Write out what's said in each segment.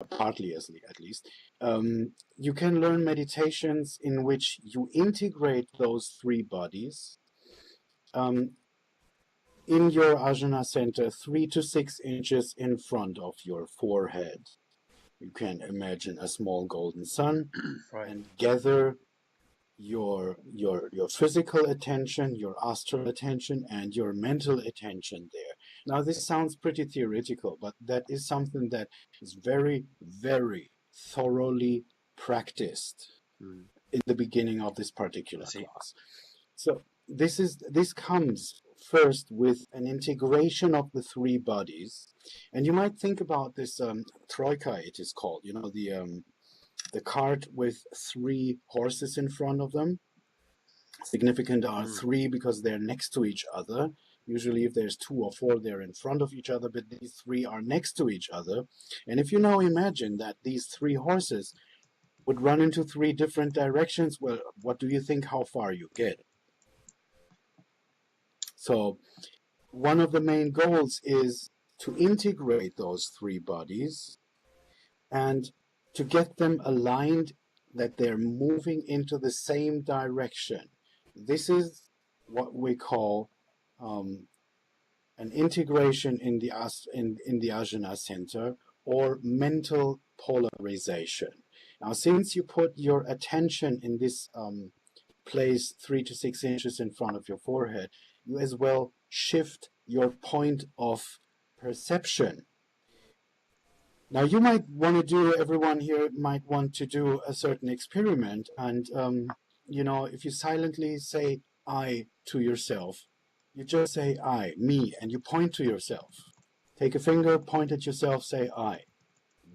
partly at least, you can learn meditations in which you integrate those three bodies um, in your ajna center, 3 to 6 inches in front of your forehead. You can imagine a small golden sun Right. and gather your physical attention, your astral attention, and your mental attention there. Now, this sounds pretty theoretical, but that is something that is very, very thoroughly practiced in the beginning of this particular class. So this comes first with an integration of the three bodies, and you might think about this troika. It is called, you know, the cart with three horses in front of them. Significant are three because they're next to each other. Usually if there's 2 or 4, they're in front of each other, but these three are next to each other. And if you now imagine that these 3 horses would run into 3 different directions, well, what do you think how far you get? So one of the main goals is to integrate those 3 bodies and to get them aligned, that they're moving into the same direction. This is what we call an integration in the ajna center, or mental polarization. Now, since you put your attention in this place 3 to 6 inches in front of your forehead, you as well shift your point of perception. Now, you might want to do, everyone here might want to do a certain experiment, and you know, if you silently say I to yourself, you just say I, me, and you point to yourself. Take a finger, point at yourself, say I.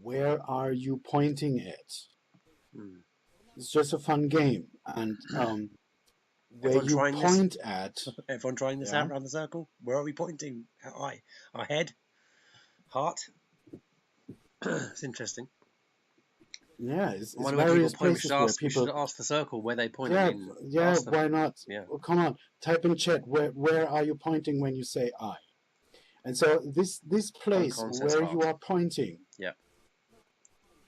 Where are you pointing at? It's just a fun game, and where you point at. Everyone trying this out around the circle. Where are we pointing? Our head, heart. It's interesting. Yeah, it's various places where people. We should ask the circle where they point. Yeah, why not? Yeah. Well, come on, type in chat. Where are you pointing when you say I? And so this place where you are pointing.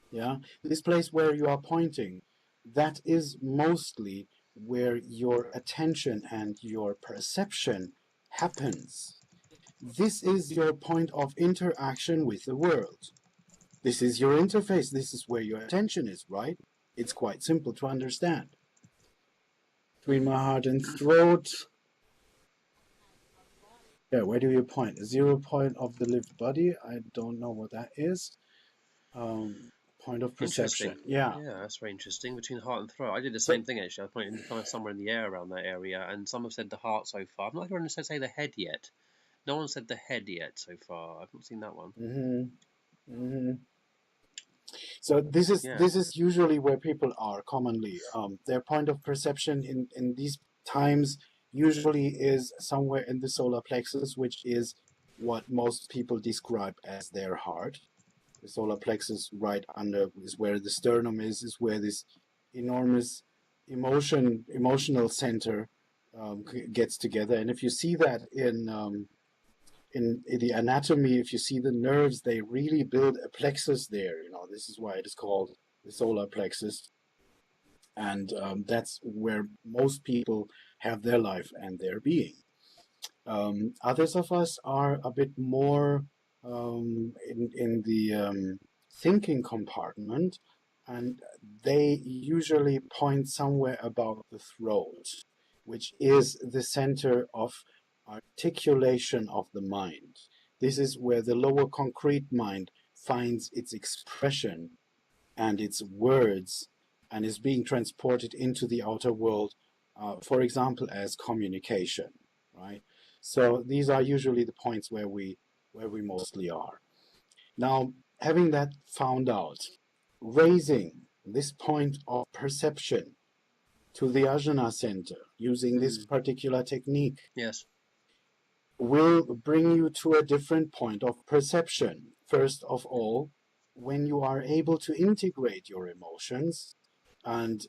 Yeah, this place where you are pointing, that is mostly where your attention and your perception happens. This is your point of interaction with the world. This is your interface. This is where your attention is, right? It's quite simple to understand. Between my heart and throat. Yeah, where do you point? 0 point of the lived body. I don't know what that is. Point of perception. Yeah. Yeah, that's very interesting. Between the heart and throat. I did the same thing, actually. I pointed kind of somewhere in the air around that area, and some have said the heart so far. I've not heard anyone say the head yet. No one said the head yet so far. I've not seen that one. So this is usually where people are commonly. Their point of perception in these times usually is somewhere in the solar plexus, which is what most people describe as their heart. The solar plexus right under is where the sternum is where this enormous emotional center gets together. And if you see that in the anatomy, if you see the nerves, they really build a plexus there. You know, this is why it is called the solar plexus. And that's where most people have their life and their being. Others of us are a bit more in the thinking compartment, and they usually point somewhere about the throat, which is the center of articulation of the mind. This is where the lower concrete mind finds its expression and its words and is being transported into the outer world, for example, as communication, right? So these are usually the points where we mostly are. Now, having that found out, raising this point of perception to the ajna center using this particular technique will bring you to a different point of perception. First of all, when you are able to integrate your emotions and,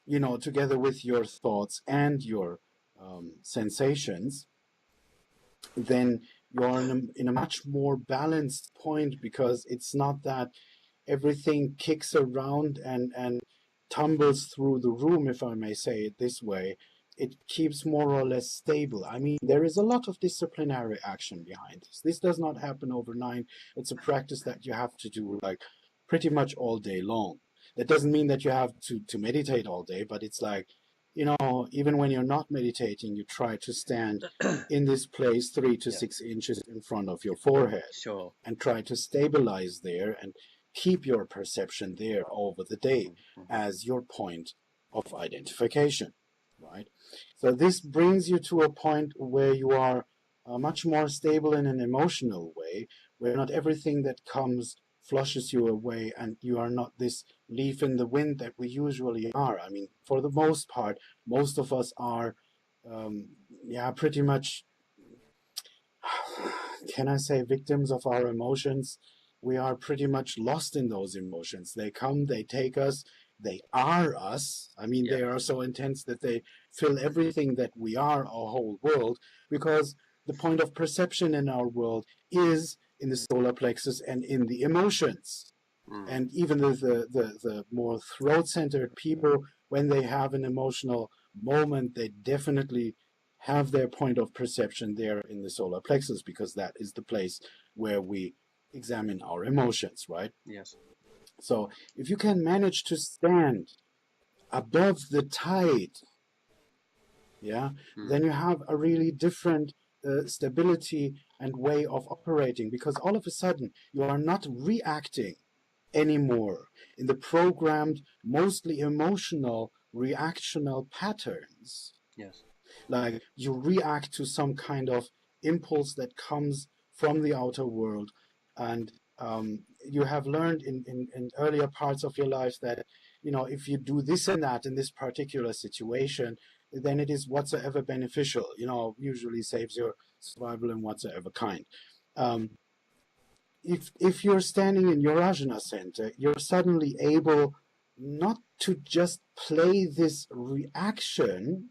you know, together with your thoughts and your sensations, then you're in a much more balanced point, because it's not that everything kicks around and tumbles through the room, if I may say it this way, it keeps more or less stable. I mean, there is a lot of disciplinary action behind this. This does not happen overnight. It's a practice that you have to do like pretty much all day long. That doesn't mean that you have to meditate all day, but it's like, even when you're not meditating, you try to stand in this place 3 to 6 inches in front of your forehead. Sure. And try to stabilize there and keep your perception there over the day as your point of identification, right? So this brings you to a point where you are much more stable in an emotional way, where not everything that comes flushes you away, and you are not this leaf in the wind that we usually are. I mean, for the most part, most of us are, pretty much, can I say, victims of our emotions. We are pretty much lost in those emotions. They come, they take us, they are us. I mean, they are so intense that they fill everything that we are, our whole world, because the point of perception in our world is in the solar plexus and in the emotions. And even the more throat-centered people, when they have an emotional moment, they definitely have their point of perception there in the solar plexus, because that is the place where we examine our emotions, right? Yes. So if you can manage to stand above the tide, then you have a really different stability and way of operating, because all of a sudden you are not reacting anymore in the programmed, mostly emotional, reactional patterns. Yes. Like you react to some kind of impulse that comes from the outer world, and you have learned in earlier parts of your life that, if you do this and that in this particular situation, then it is whatsoever beneficial, usually saves your survival in whatsoever kind. If you're standing in your Ajna center, you're suddenly able not to just play this reaction,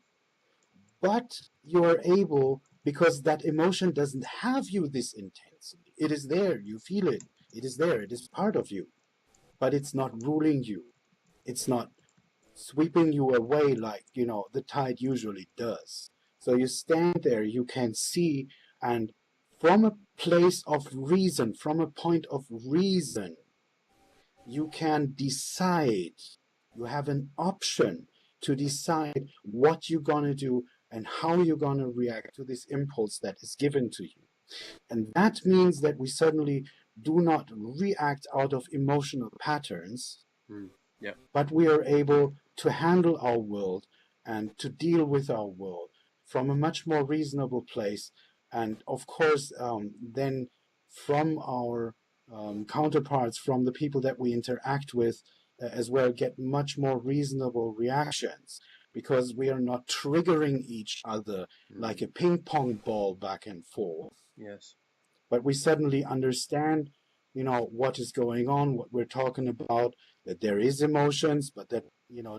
but you're able, because that emotion doesn't have you this intensity. It is there, you feel it. It is there, it is part of you, but it's not ruling you. It's not sweeping you away like, the tide usually does. So you stand there, you can see, and from a place of reason, from a point of reason, you can decide. You have an option to decide what you're going to do and how you're going to react to this impulse that is given to you. And that means that we suddenly do not react out of emotional patterns, but we are able to handle our world and to deal with our world from a much more reasonable place. And of course, then from our counterparts, from the people that we interact with as well, get much more reasonable reactions, because we are not triggering each other like a ping pong ball back and forth. Yes. But we suddenly understand, what is going on, what we're talking about, that there is emotions, but that,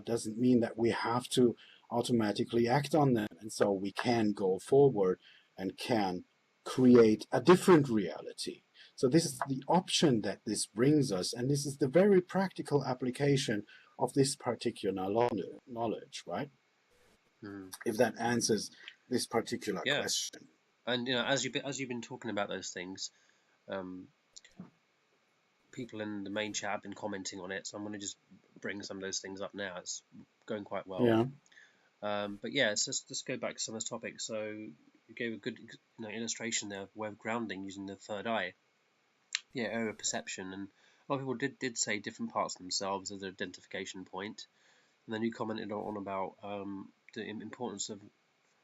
doesn't mean that we have to automatically act on them. And so we can go forward and can create a different reality. So this is the option that this brings us, and this is the very practical application of this particular knowledge, right? If that answers this particular question. And as you've been talking about those things, people in the main chat have been commenting on it, so I'm going to just bring some of those things up now. It's going quite well. Yeah. But yeah, let's go back to some of those topics. So you gave a good illustration there of web grounding using the third eye, area of perception, and a lot of people did say different parts of themselves as an identification point. And then you commented on about the importance of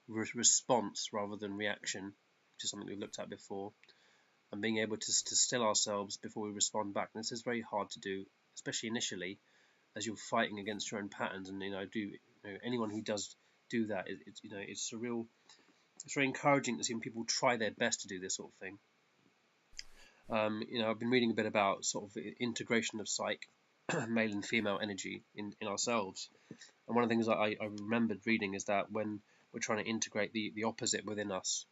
response rather than reaction, which is something we've looked at before, and being able to still ourselves before we respond back. And this is very hard to do, especially initially, as you're fighting against your own patterns. And anyone who does do that, it's very encouraging to see when people try their best to do this sort of thing. I've been reading a bit about sort of integration of psych, male and female energy in ourselves. And one of the things I remembered reading is that when we're trying to integrate the opposite within us,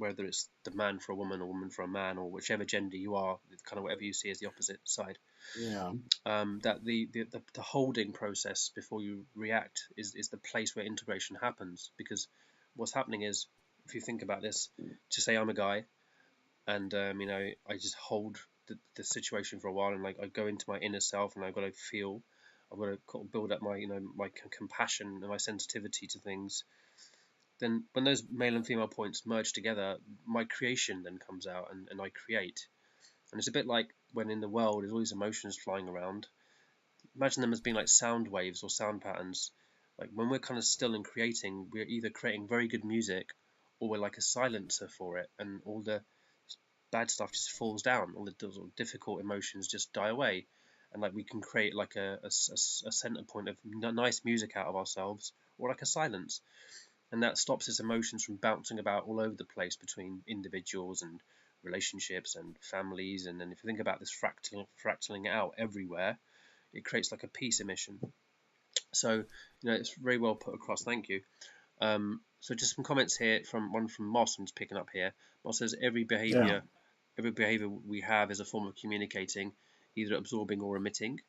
whether it's the man for a woman or woman for a man, or whichever gender you are, kind of whatever you see as the opposite side. Yeah. That the holding process before you react is the place where integration happens. Because what's happening is, if you think about this, to say I'm a guy, and I just hold the situation for a while, and like I go into my inner self, and I've got to feel, I've got to build up my my compassion and my sensitivity to things. Then when those male and female points merge together, my creation then comes out, and I create. And it's a bit like when in the world there's all these emotions flying around. Imagine them as being like sound waves or sound patterns. Like when we're kind of still and creating, we're either creating very good music, or we're like a silencer for it, and all the bad stuff just falls down. All the sort of difficult emotions just die away, and like we can create like a center point of nice music out of ourselves, or like a silence, and that stops its emotions from bouncing about all over the place between individuals and relationships and families. And then if you think about this fractaling out everywhere, it creates like a peace emission. So it's very well put across. Thank you. So just some comments here from Moss. I'm just picking up here. Moss says every behavior we have is a form of communicating, either absorbing or emitting.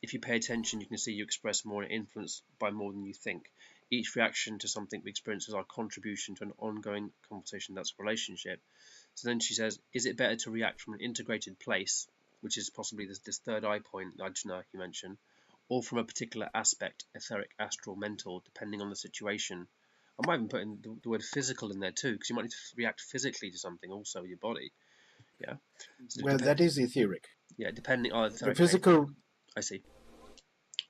If you pay attention, you can see you express more and influence by more than you think. Each reaction to something we experience is our contribution to an ongoing conversation, that's a relationship. So then she says, is it better to react from an integrated place, which is possibly this third eye point, Ajna, you mentioned, or from a particular aspect, etheric, astral, mental, depending on the situation? I might even put in the word physical in there too, because you might need to react physically to something also with your body. Yeah. So well, that is etheric. Yeah, depending on the physical. I see.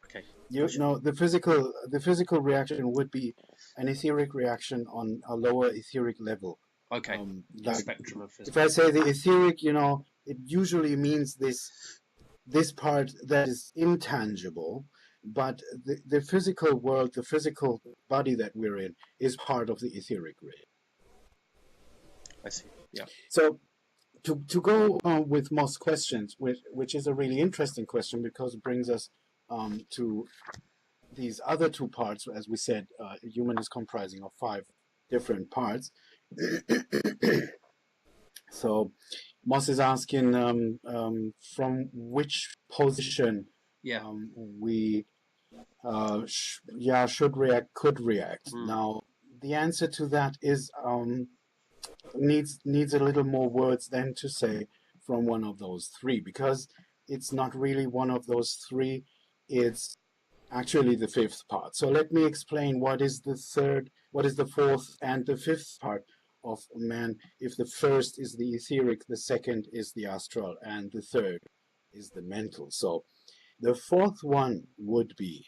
Okay. The physical reaction would be an etheric reaction on a lower etheric level. Okay. Like spectrum of physical. If I say the etheric, it usually means this part that is intangible, but the physical world, the physical body that we're in, is part of the etheric realm. I see. Yeah. So to go on with Moss' questions, which is a really interesting question because it brings us to these other two parts. As we said, human is comprising of 5 different parts. So Moss is asking from which position we should react, could react. Now the answer to that is needs a little more words than to say from one of those 3, because it's not really one of those 3, it's actually the 5th part. So let me explain what is the 4th and the 5th part of man. If the first is the etheric, the second is the astral, and the third is the mental. So the 4th one would be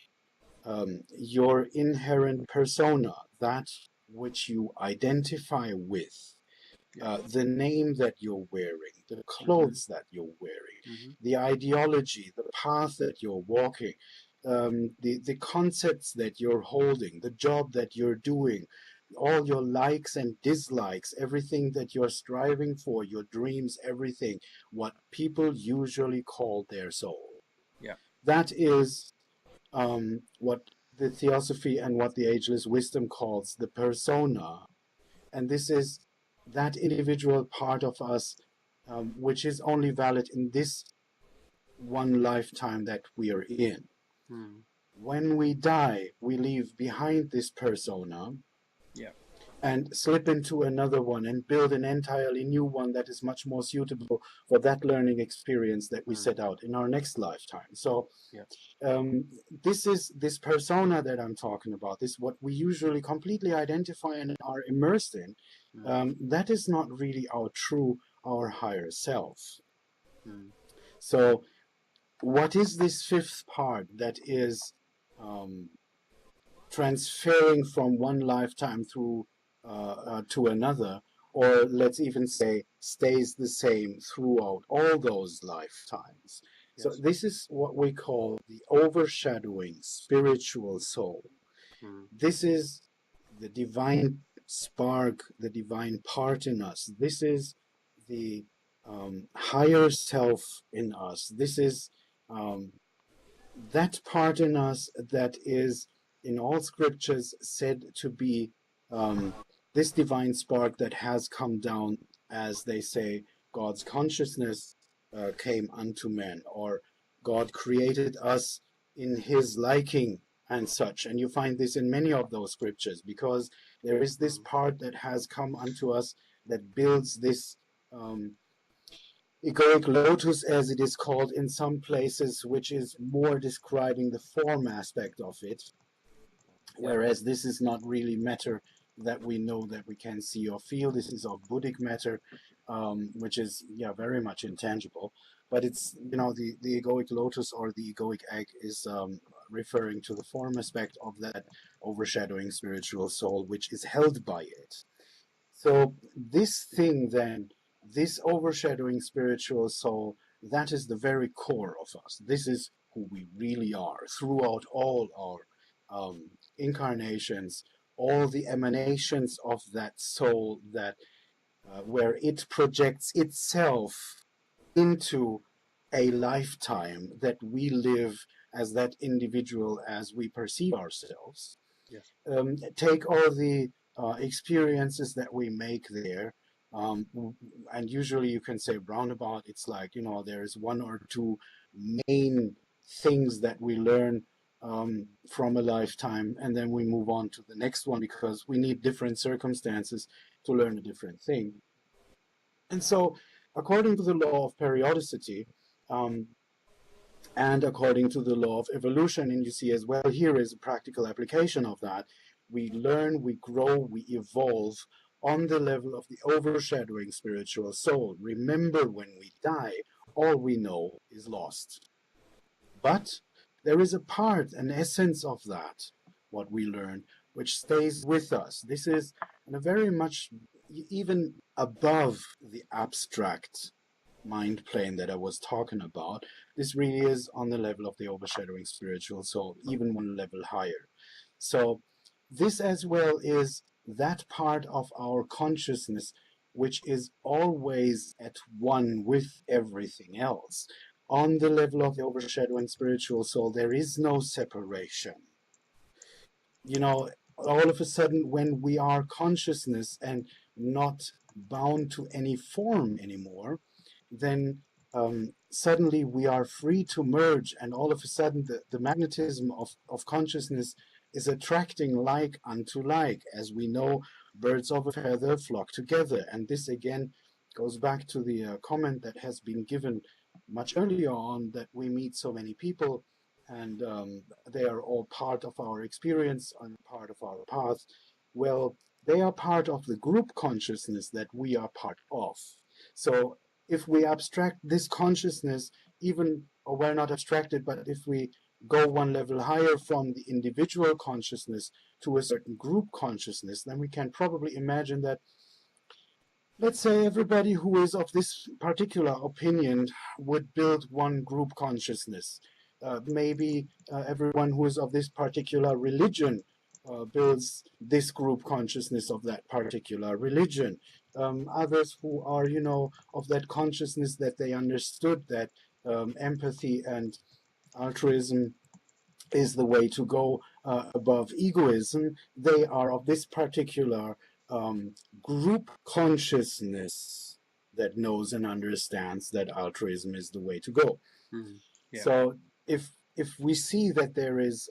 your inherent persona, that which you identify with. The name that you're wearing, the clothes that you're wearing, the ideology, the path that you're walking, the concepts that you're holding, the job that you're doing, all your likes and dislikes, everything that you're striving for, your dreams, everything, what people usually call their soul. Yeah. That is what the Theosophy and what the Ageless Wisdom calls the persona. And this is that individual part of us which is only valid in this one lifetime that we are in. When we die, we leave behind this persona and slip into another one and build an entirely new one that is much more suitable for that learning experience that we set out in our next lifetime. So this persona that I'm talking about, this what we usually completely identify and are immersed in, that is not really our higher self. So what is this 5th part that is transferring from one lifetime through to another, or let's even say stays the same throughout all those lifetimes? Yes. So this is what we call the overshadowing spiritual soul. This is the divine spark, the divine part in us. This is the higher self in us. This is that part in us that is in all scriptures said to be this divine spark that has come down, as they say, God's consciousness came unto men, or God created us in his liking and such. And you find this in many of those scriptures, because there is this part that has come unto us that builds this egoic lotus, as it is called in some places, which is more describing the form aspect of it, whereas this is not really matter that we know, that we can see or feel. This is of Buddhic matter, which is very much intangible. But it's, the egoic lotus or the egoic egg is referring to the form aspect of that overshadowing spiritual soul, which is held by it. So this thing then, this overshadowing spiritual soul, that is the very core of us. This is who we really are throughout all our incarnations, all the emanations of that soul, that where it projects itself into a lifetime that we live as that individual, as we perceive ourselves. Yes. Take all the experiences that we make there, and usually you can say roundabout, it's like, there's one or two main things that we learn from a lifetime, and then we move on to the next one, because we need different circumstances to learn a different thing. And so, according to the law of periodicity, and according to the law of evolution, and you see as well here is a practical application of that, we learn, we grow, we evolve on the level of the overshadowing spiritual soul. Remember, when we die, all we know is lost. But there is a part, an essence of that, what we learn, which stays with us. This is very much even above the abstract mind plane that I was talking about. This really is on the level of the overshadowing spiritual soul, even one level higher. So this as well is that part of our consciousness which is always at one with everything else. On the level of the overshadowing spiritual soul, there is no separation. All of a sudden, when we are consciousness and not bound to any form anymore, then suddenly we are free to merge, and all of a sudden the magnetism of consciousness is attracting like unto like. As we know, birds of a feather flock together. And this again goes back to the comment that has been given much earlier on, that we meet so many people, and they are all part of our experience and part of our path. Well, they are part of the group consciousness that we are part of. So if we abstract this consciousness, even, or we're not abstracted, but if we go one level higher from the individual consciousness to a certain group consciousness, then we can probably imagine that, let's say, everybody who is of this particular opinion would build one group consciousness. Maybe everyone who is of this particular religion builds this group consciousness of that particular religion. Others who are, of that consciousness that they understood that empathy and altruism is the way to go above egoism, they are of this particular group consciousness that knows and understands that altruism is the way to go. Mm-hmm. Yeah. So if we see that there is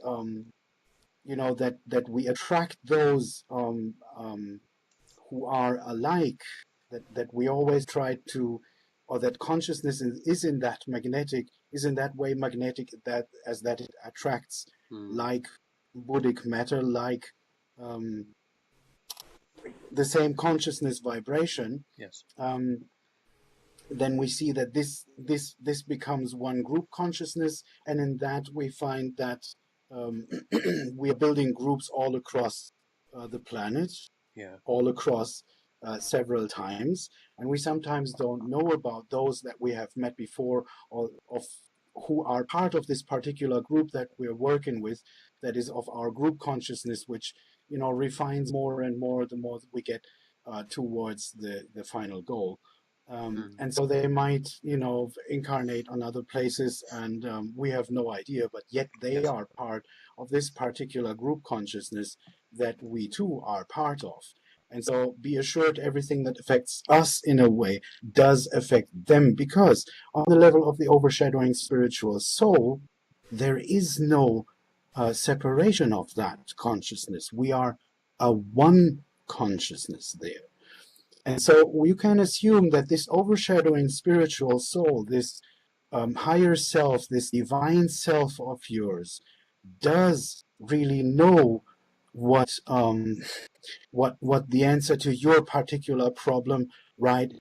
that we attract those who are alike, that we always try to, or that consciousness is in that way magnetic, that as that it attracts like Buddhic matter, like the same consciousness vibration. Yes. Then we see that this becomes one group consciousness, and in that we find that we are building groups all across the planet, all across several times, and we sometimes don't know about those that we have met before, or of who are part of this particular group that we're working with, that is of our group consciousness, which refines more and more the more we get towards the final goal. And so they might, incarnate on other places, and we have no idea, but yet they are part of this particular group consciousness that we too are part of. And so be assured everything that affects us in a way does affect them, because on the level of the overshadowing spiritual soul, there is no separation of that consciousness. We are a one consciousness there. And so you can assume that this overshadowing spiritual soul, this higher self, this divine self of yours, does really know what what the answer to your particular problem right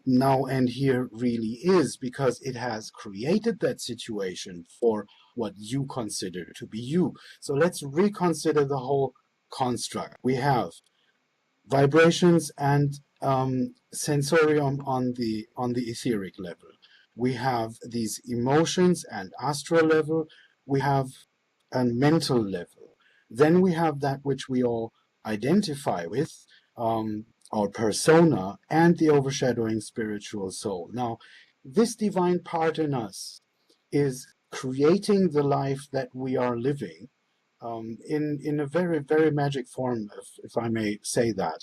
now and here really is, because it has created that situation for what you consider to be you. So let's reconsider the whole construct. We have vibrations and sensorium on the etheric level. We have these emotions and astral level. We have a mental level. Then we have that which we all identify with, our persona, and the overshadowing spiritual soul. Now, this divine part in us is creating the life that we are living, in a very, very magic form, if I may say that.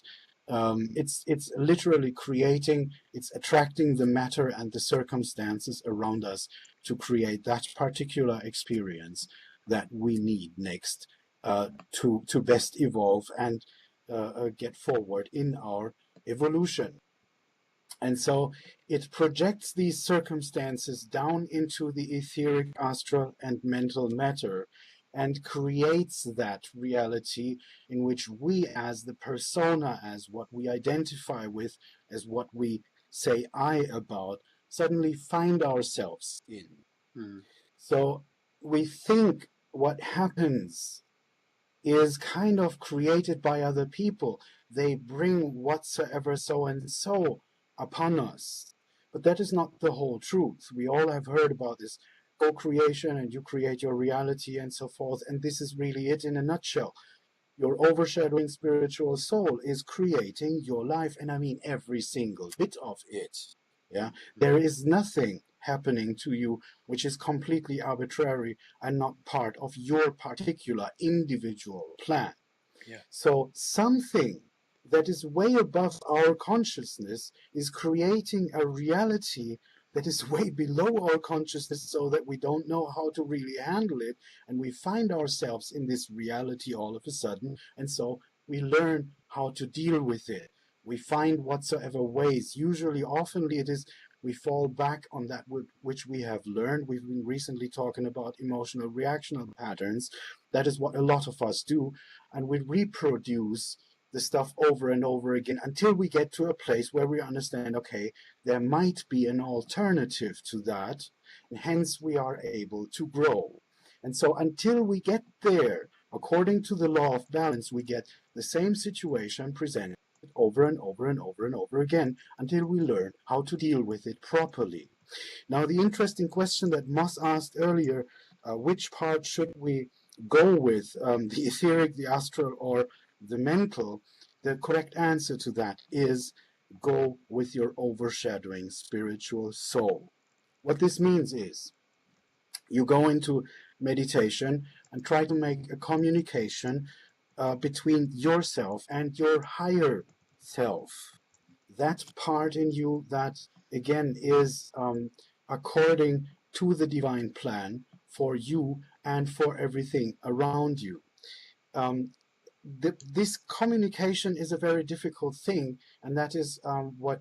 It's literally creating, it's attracting the matter and the circumstances around us to create that particular experience that we need next, to best evolve and get forward in our evolution. And so it projects these circumstances down into the etheric, astral, and mental matter, and creates that reality in which we, as the persona, as what we identify with, as what we say I about, suddenly find ourselves in. So we think what happens is kind of created by other people. They bring whatsoever so and so upon us. But that is not the whole truth. We all have heard about this co-creation, and you create your reality and so forth. And this is really it in a nutshell. Your overshadowing spiritual soul is creating your life. And I mean every single bit of it. Yeah, there is nothing happening to you which is completely arbitrary and not part of your particular individual plan. Yeah. So something that is way above our consciousness is creating a reality that is way below our consciousness, so that we don't know how to really handle it, and we find ourselves in this reality all of a sudden, and so we learn how to deal with it. We find whatsoever ways. Usually, oftenly, it is we fall back on that which we have learned. We've been recently talking about emotional reactional patterns. That is what a lot of us do, and we reproduce the stuff over and over again until we get to a place where we understand, okay, there might be an alternative to that, and hence we are able to grow. And so until we get there, according to the law of balance, we get the same situation presented over and over and over and over again until we learn how to deal with it properly. Now, the interesting question that Moss asked earlier, which part should we go with, the etheric, the astral, or the mental? The correct answer to that is go with your overshadowing spiritual soul. What this means is you go into meditation and try to make a communication between yourself and your higher self. That part in you that, again, is according to the divine plan for you and for everything around you. This communication is a very difficult thing, and that is what,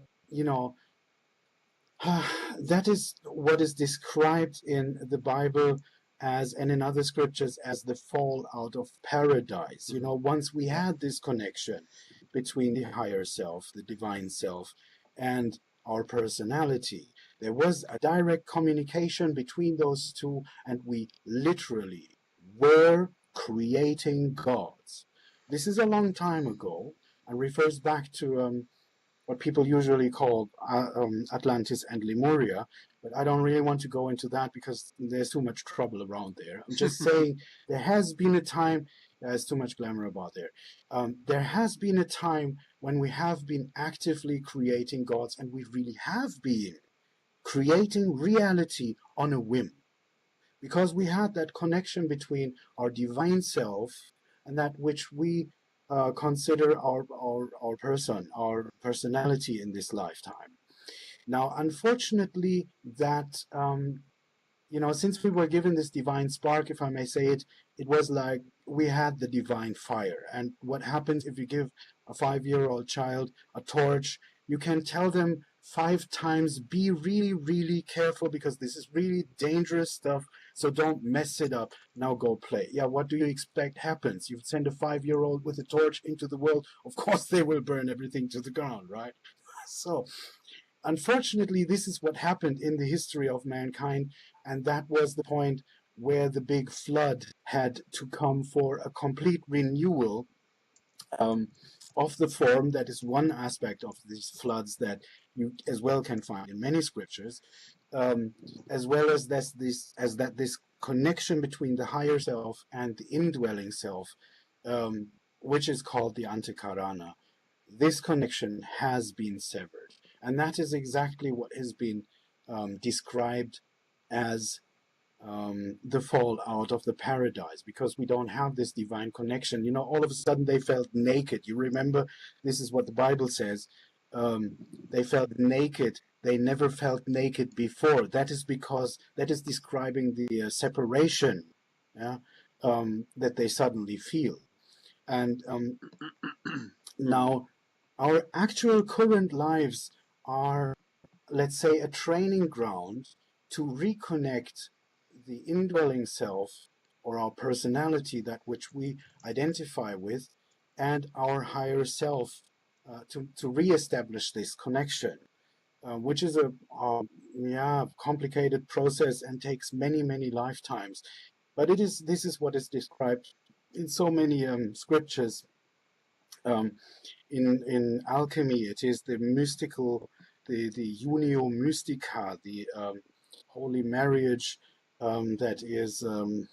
that is what is described in the Bible as, and in other scriptures, as the fall out of paradise. Once we had this connection between the higher self, the divine self, and our personality, there was a direct communication between those two, and we literally were creating gods. This is a long time ago and refers back to what people usually call Atlantis and Lemuria, but I don't really want to go into that because there's too much trouble around there. I'm just saying there has been a time, there's too much glamour about there. There has been a time when we have been actively creating gods, and we really have been creating reality on a whim, because we had that connection between our divine self and that which we consider our person, our personality in this lifetime. Now, unfortunately, that since we were given this divine spark, if I may say it, it was like we had the divine fire. And what happens if you give a 5-year-old child a torch? You can tell them 5 times, be really, really careful because this is really dangerous stuff. So don't mess it up. Now go play. Yeah, what do you expect happens? You send a 5-year-old with a torch into the world. Of course, they will burn everything to the ground, right? So, unfortunately, this is what happened in the history of mankind, and that was the point where the big flood had to come for a complete renewal um, of the form. That is one aspect of these floods that you as well can find in many scriptures, as well as this connection between the higher self and the indwelling self, which is called the Antakarana. This connection has been severed. And that is exactly what has been described as the fall out of the paradise, because we don't have this divine connection. All of a sudden they felt naked. You remember, this is what the Bible says. They felt naked. They never felt naked before. That is because that is describing the separation, yeah, that they suddenly feel. And now, our actual current lives are, let's say, a training ground to reconnect the indwelling self, or our personality, that which we identify with, and our higher self, to reestablish this connection, which is a complicated process and takes many, many lifetimes. But this is what is described in so many scriptures. In alchemy, it is the mystical, the unio mystica, the holy marriage, that is in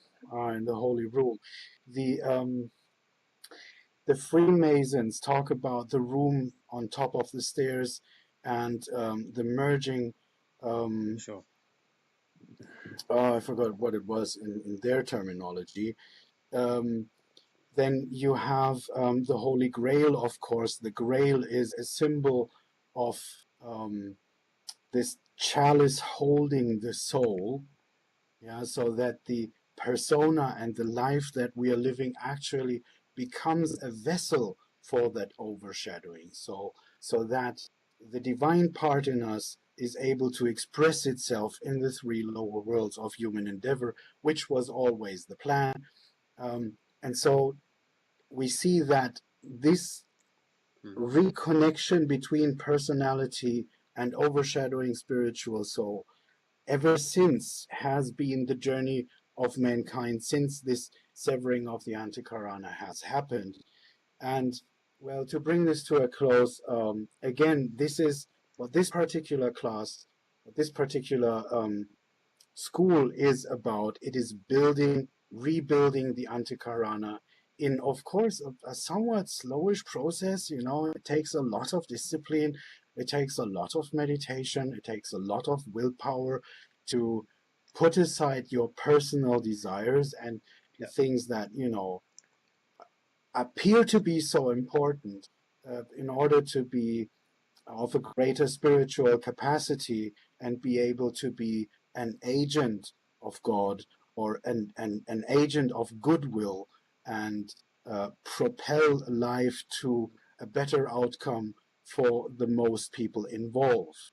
the holy room. The Freemasons talk about the room on top of the stairs, and the merging. Sure. I forgot what it was in their terminology. Then you have the Holy Grail, of course. The Grail is a symbol of this chalice holding the soul, yeah, so that the persona and the life that we are living actually becomes a vessel for that overshadowing, so that the divine part in us is able to express itself in the 3 lower worlds of human endeavor, which was always the plan. And so we see that this reconnection between personality and overshadowing spiritual soul ever since has been the journey of mankind, since this severing of the Antakarana has happened. And well, to bring this to a close, again, this is what this particular class, this particular school is about. It is rebuilding the Antakarana in, of course, a somewhat slowish process. It takes a lot of discipline, it takes a lot of meditation, it takes a lot of willpower to put aside your personal desires and the things that appear to be so important, in order to be of a greater spiritual capacity and be able to be an agent of God, or an agent of goodwill, and propel life to a better outcome for the most people involved.